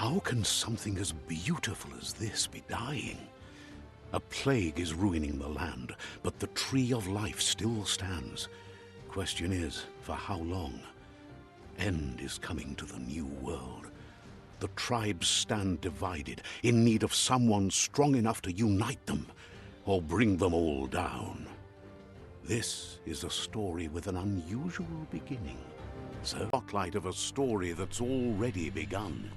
How can something as beautiful as this be dying? A plague is ruining the land, but the tree of life still stands. Question is, for how long? End is coming to the new world. The tribes stand divided, in need of someone strong enough to unite them, or bring them all down. This is a story with an unusual beginning. The spotlight of a story that's already begun.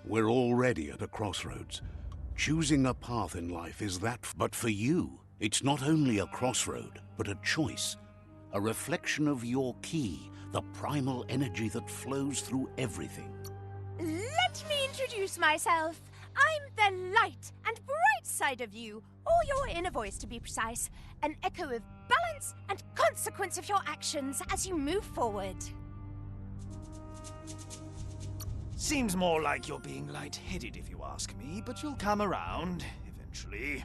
We're already at a crossroads. Choosing a path in life is that, but for you, it's not only a crossroad, but a choice. A reflection of your key, the primal energy that flows through everything. Let me introduce myself. I'm the light and bright side of you, or your inner voice to be precise. An echo of balance and consequence of your actions as you move forward. Seems more like you're being light-headed if you ask me, but you'll come around eventually.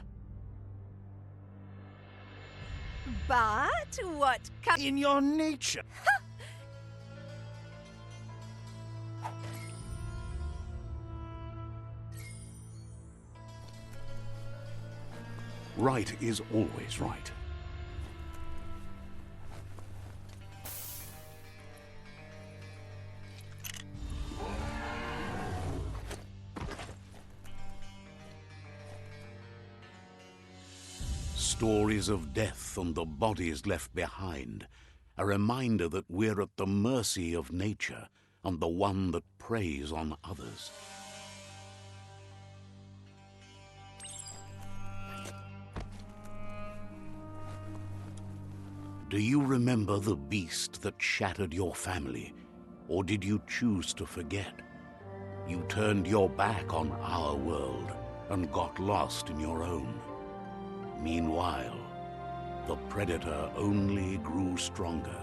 But what In your nature. Right is always right. Stories of death and the bodies left behind. A reminder that we're at the mercy of nature and the one that preys on others. Do you remember the beast that shattered your family? Or did you choose to forget? You turned your back on our world and got lost in your own. Meanwhile, the predator only grew stronger.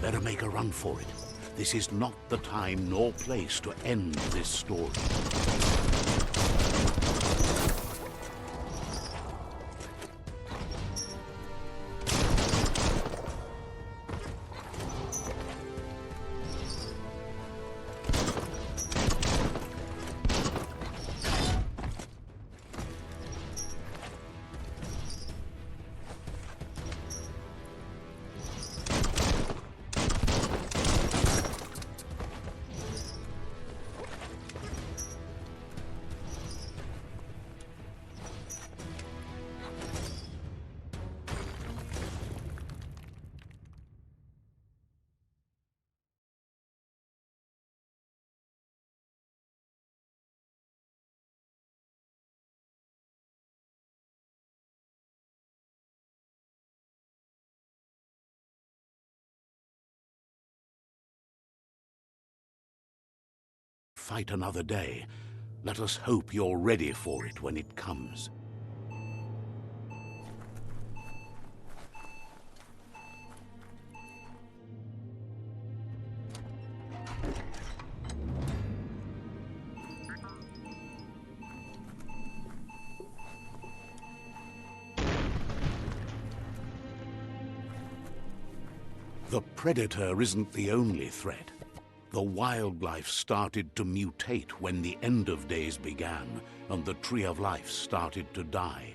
Better make a run for it. This is not the time nor place to end this story. fight another day. Let us hope you're ready for it when it comes. The Predator isn't the only threat. The wildlife started to mutate when the end of days began, and the Tree of Life started to die.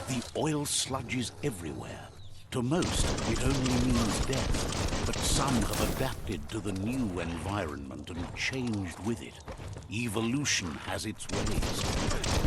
The oil sludges everywhere. To most, it only means death, but some have adapted to the new environment and changed with it. Evolution has its ways.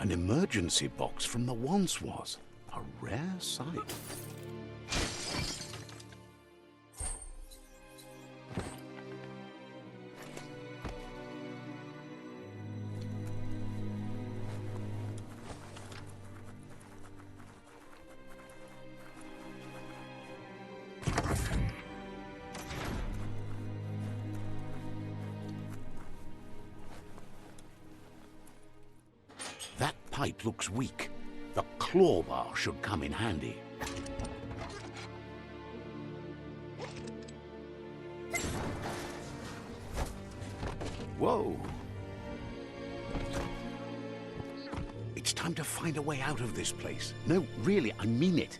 An emergency box from the once was. A rare sight. That pipe looks weak. The claw bar should come in handy. Whoa! It's time to find a way out of this place. No, really, I mean it.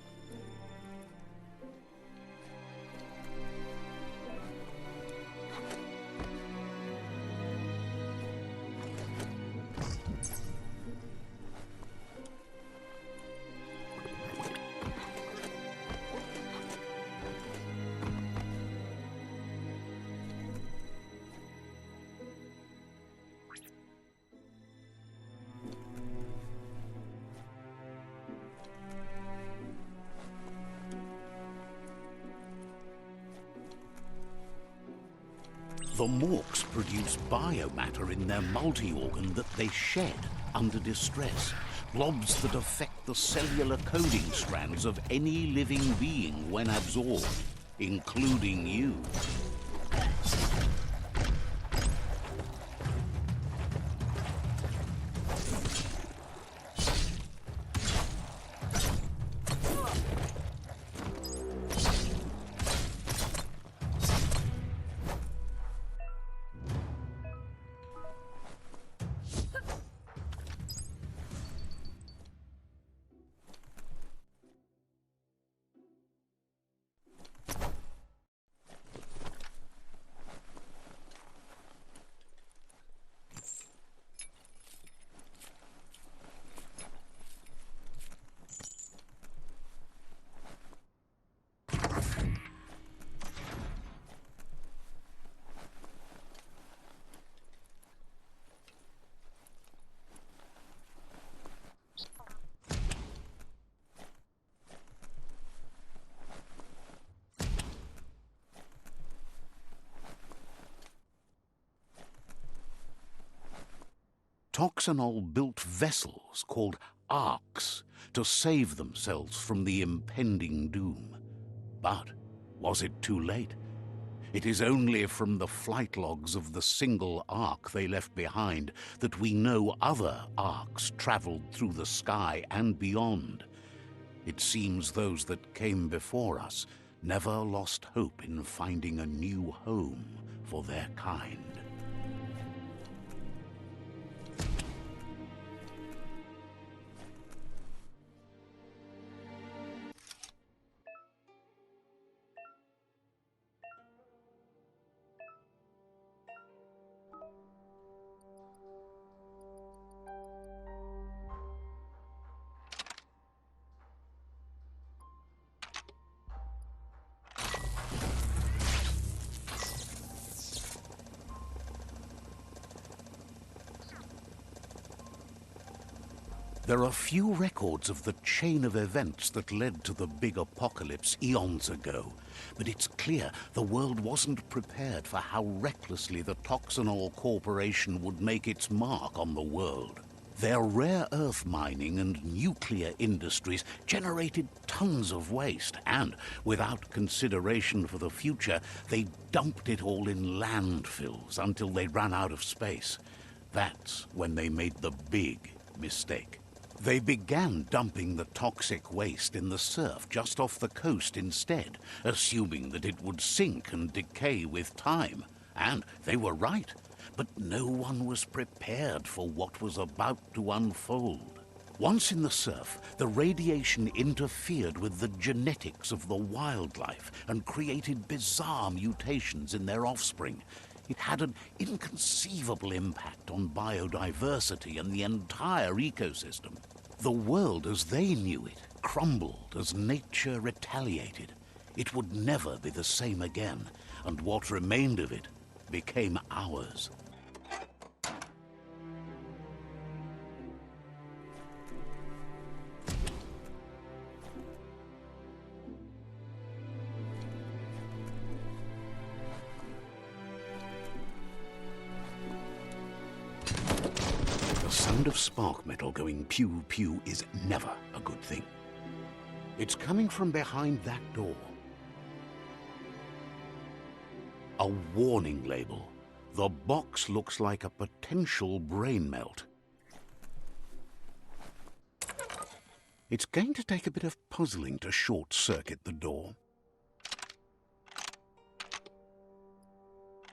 The Morks produce biomatter in their multi-organ that they shed under distress. Blobs that affect the cellular coding strands of any living being when absorbed, including you. Toxanol built vessels called arks to save themselves from the impending doom. But was it too late? It is only from the flight logs of the single ark they left behind that we know other arks traveled through the sky and beyond. It seems those that came before us never lost hope in finding a new home for their kind. There are few records of the chain of events that led to the big apocalypse eons ago, but it's clear the world wasn't prepared for how recklessly the Toxanol Corporation would make its mark on the world. Their rare earth mining and nuclear industries generated tons of waste, and without consideration for the future, they dumped it all in landfills until they ran out of space. That's when they made the big mistake. They began dumping the toxic waste in the surf just off the coast instead, assuming that it would sink and decay with time. And they were right, but no one was prepared for what was about to unfold. Once in the surf, the radiation interfered with the genetics of the wildlife and created bizarre mutations in their offspring. It had an inconceivable impact on biodiversity and the entire ecosystem. The world as they knew it crumbled as nature retaliated. It would never be the same again, and what remained of it became ours. of spark metal going pew-pew is never a good thing. It's coming from behind that door. A warning label. The box looks like a potential brain melt. It's going to take a bit of puzzling to short-circuit the door.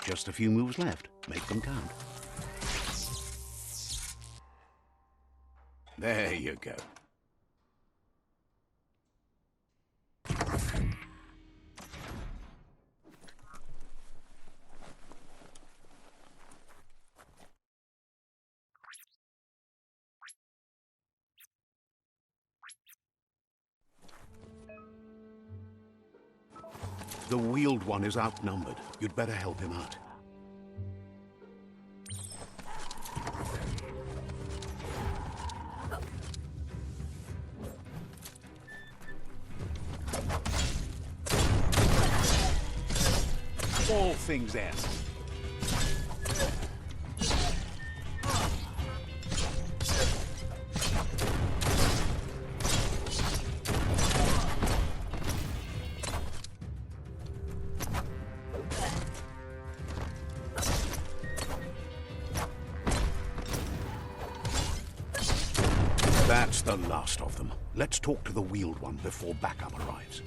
Just a few moves left. Make them count. There you go. The wheeled one is outnumbered. You'd better help him out. All things S. That's the last of them. Let's talk to the wheeled one before backup arrives.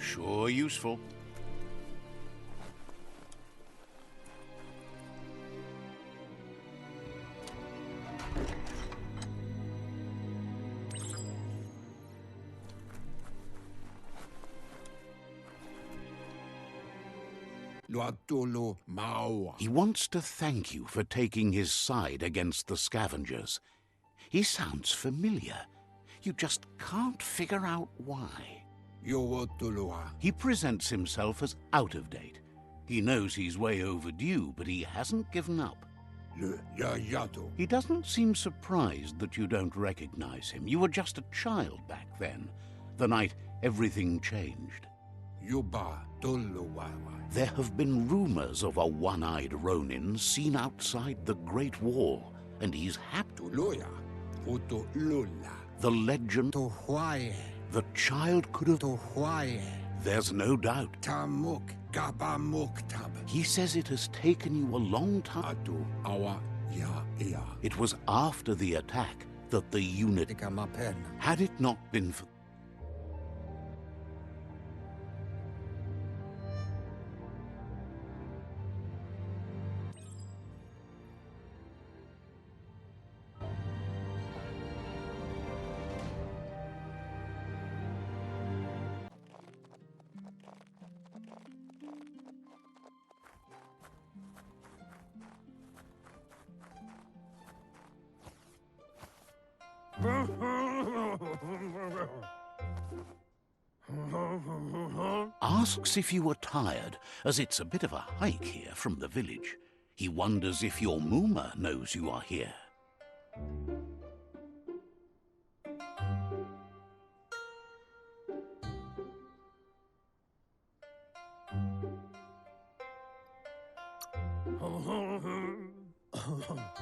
Sure useful. He wants to thank you for taking his side against the scavengers. He sounds familiar. You just can't figure out why. He presents himself as out of date. He knows he's way overdue, but he hasn't given up. He doesn't seem surprised that you don't recognize him. You were just a child back then, the night everything changed. There have been rumors of a one-eyed Ronin seen outside the Great Wall, and he's happy. The legend. The child could have. There's no doubt. He says it has taken you a long time. It was after the attack that the unit. Had it not been for. Asks if you were tired, as it's a bit of a hike here from the village. He wonders if your Mooma knows you are here.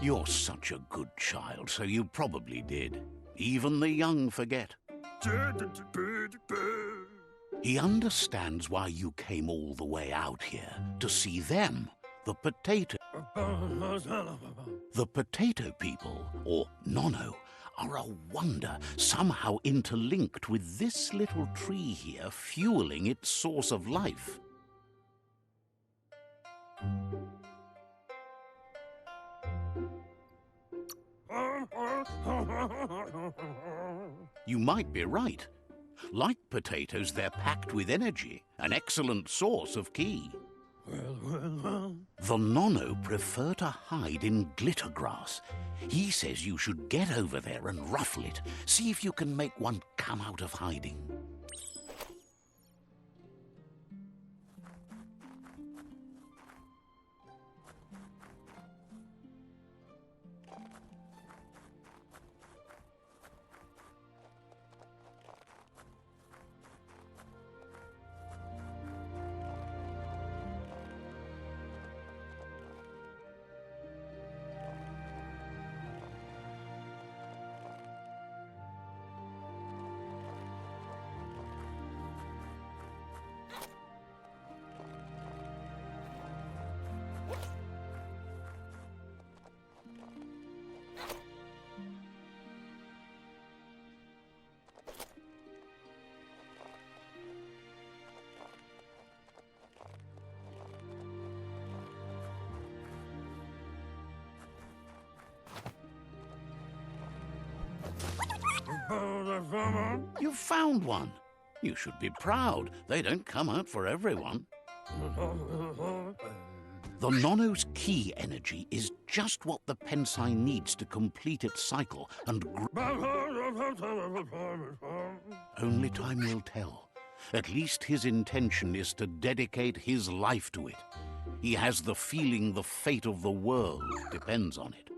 You're such a good child, so you probably did. Even the young forget. He understands why you came all the way out here, to see them, the potato. The potato people, or Nono, are a wonder, somehow interlinked with this little tree here, fueling its source of life. You might be right. Like potatoes, they're packed with energy, an excellent source of ki. The Nono prefer to hide in glitter grass. He says you should get over there and ruffle it. See if you can make one come out of hiding. You found one. You should be proud. They don't come out for everyone. The Nono's key energy is just what the Pensai needs to complete its cycle and only time will tell. At least his intention is to dedicate his life to it. He has the feeling the fate of the world depends on it.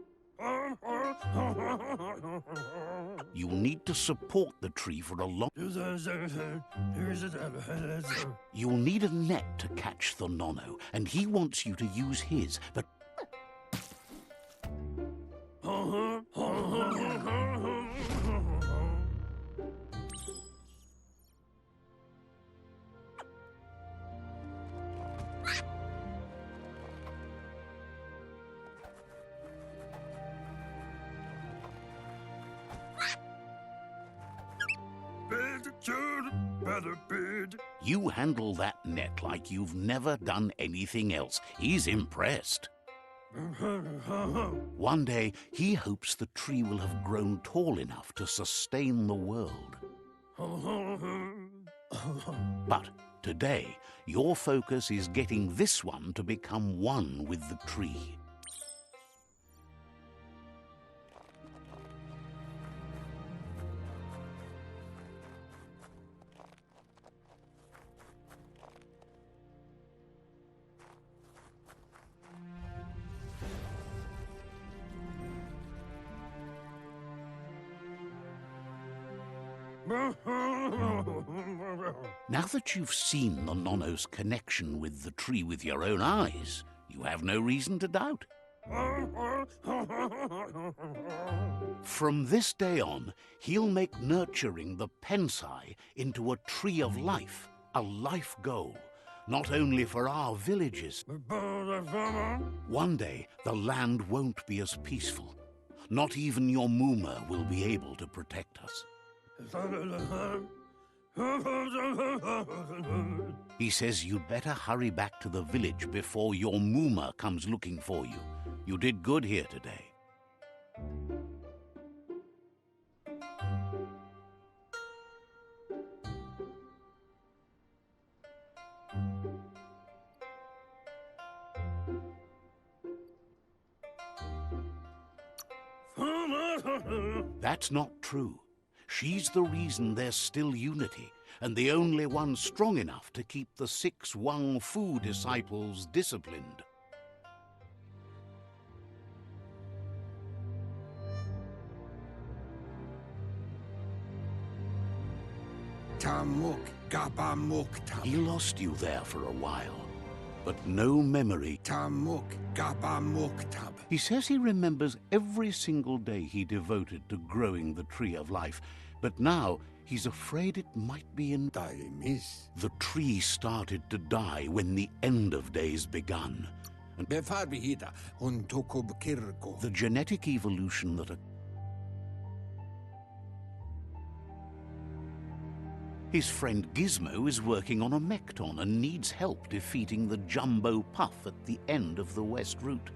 You'll need to support the tree for a long... You'll need a net to catch the Nono, and he wants you to use his, but... You handle that net like you've never done anything else. He's impressed. One day, he hopes the tree will have grown tall enough to sustain the world. But today, your focus is getting this one to become one with the tree. Now that you've seen the Nono's connection with the tree with your own eyes, you have no reason to doubt. From this day on, he'll make nurturing the Pensai into a tree of life, a life goal, not only for our villages. One day, the land won't be as peaceful. Not even your Muma will be able to protect us. He says you'd better hurry back to the village before your Muma comes looking for you. You did good here today. That's not true. She's the reason there's still unity, and the only one strong enough to keep the 6 Wang Fu disciples disciplined. He lost you there for a while, but no memory. He says he remembers every single day he devoted to growing the Tree of Life, but now he's afraid it might be in... The tree started to die when the end of days begun. And the genetic evolution that... His friend Gizmo is working on a Mekton and needs help defeating the Jumbo Puff at the end of the West Route.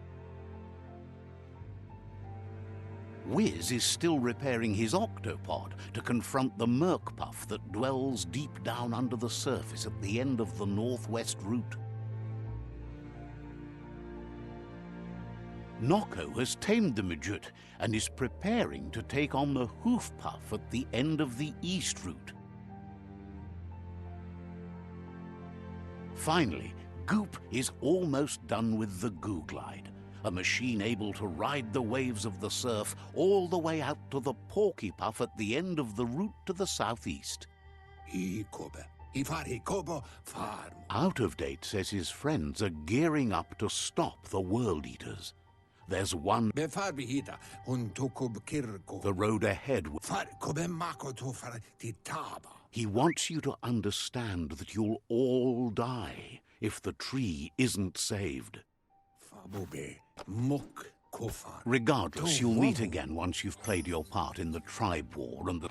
Wiz is still repairing his octopod to confront the Merc Puff that dwells deep down under the surface at the end of the Northwest Route. Nocco has tamed the Midget and is preparing to take on the Hoof Puff at the end of the East Route. Finally, Goop is almost done with the Goo Glide, a machine able to ride the waves of the surf all the way out to the Porky Puff at the end of the route to the southeast. Out of Date says his friends are gearing up to stop the World Eaters. There's one... The road ahead... He wants you to understand that you'll all die if the tree isn't saved. Regardless, you'll meet again once you've played your part in the tribe war and the...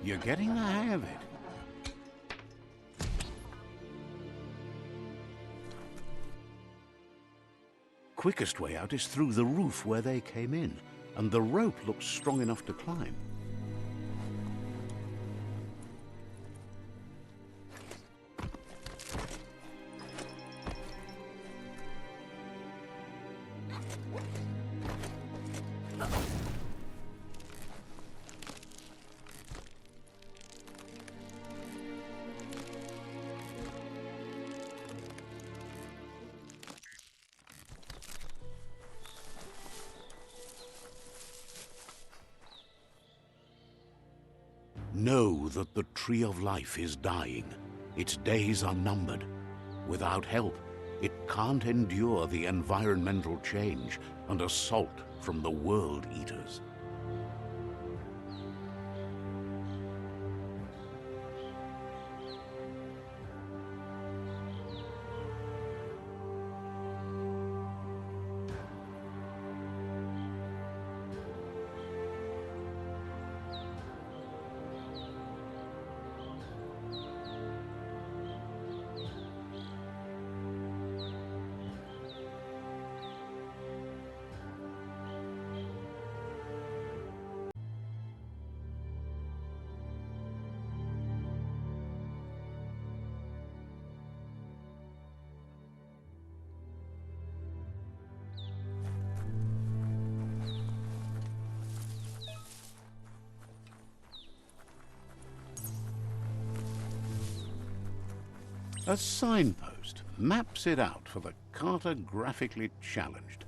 You're getting the hang of it. Quickest way out is through the roof where they came in, and the rope looks strong enough to climb. Know that the Tree of Life is dying. Its days are numbered. Without help, it can't endure the environmental change and assault from the World Eaters. A signpost maps it out for the cartographically challenged.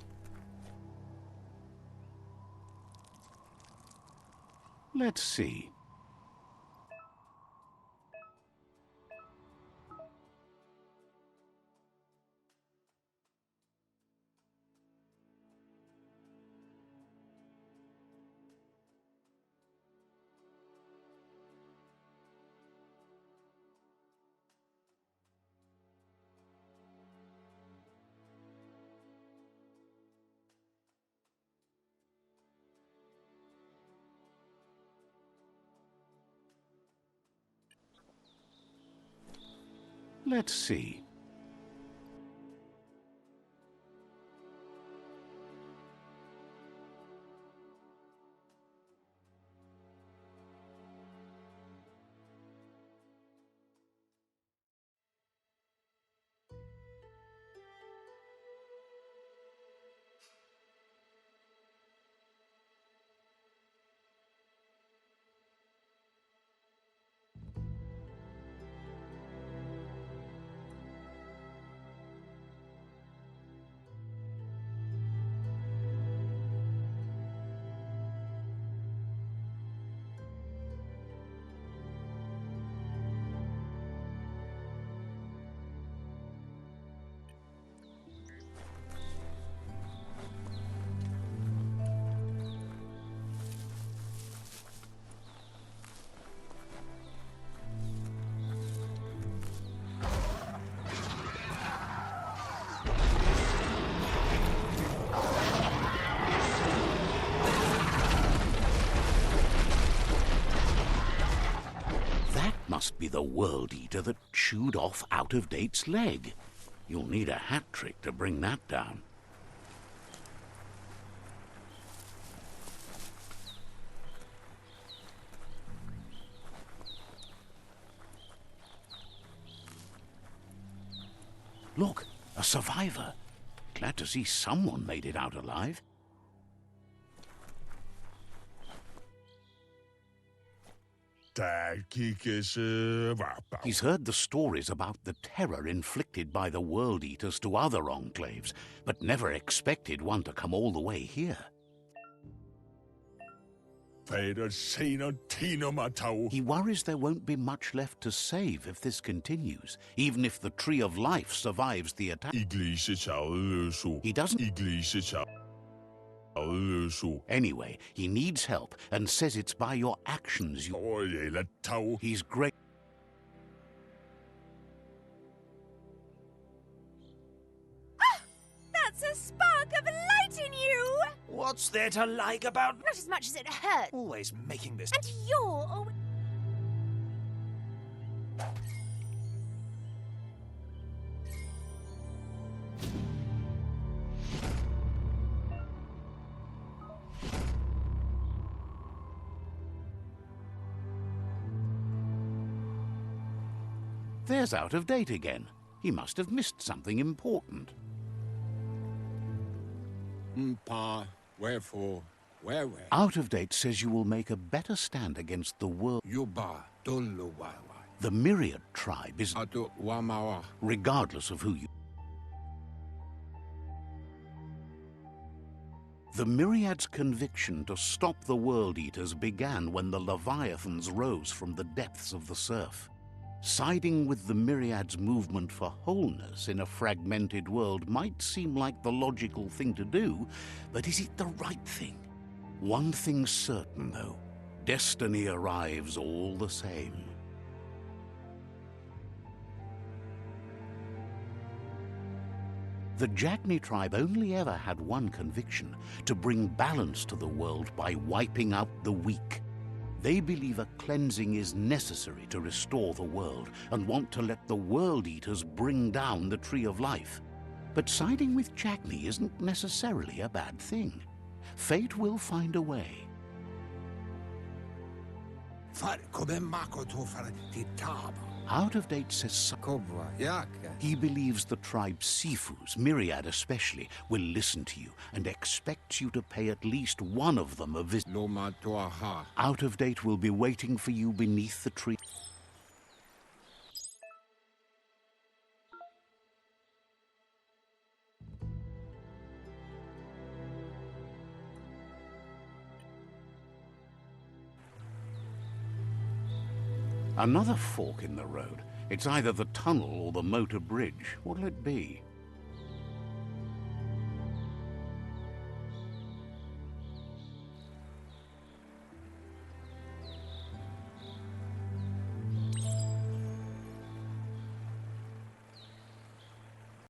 Let's see. Let's see. Must be the World Eater that chewed off Out-of-Date's leg. You'll need a hat trick to bring that down. Look, a survivor. Glad to see someone made it out alive. He's heard the stories about the terror inflicted by the World Eaters to other enclaves, but never expected one to come all the way here. He worries there won't be much left to save if this continues, even if the Tree of Life survives the attack. He doesn't... Anyway, he needs help and says it's by your actions you... He's great. Ah! That's a spark of light in you! What's there to like about... Not as much as it hurt. Always making this... And you're always... There's out of date again. He must have missed something important. Pa, wherefore, where? Out of date says you will make a better stand against the world. Yuba, dolo wawa. The Myriad tribe is, Atu wamawa. regardless of who you... The Myriad's conviction to stop the World Eaters began when the Leviathans rose from the depths of the surf. Siding with the Myriad's movement for wholeness in a fragmented world might seem like the logical thing to do, but is it the right thing? One thing's certain, though. Destiny arrives all the same. The Jagni tribe only ever had one conviction: to bring balance to the world by wiping out the weak. They believe a cleansing is necessary to restore the world and want to let the World Eaters bring down the Tree of Life. But siding with Jagni isn't necessarily a bad thing. Fate will find a way. Out of date says he believes the tribe Sifus, Myriad especially, will listen to you and expects you to pay at least one of them a visit. Out of date will be waiting for you beneath the tree. Another fork in the road. It's either the tunnel or the motor bridge. What'll it be?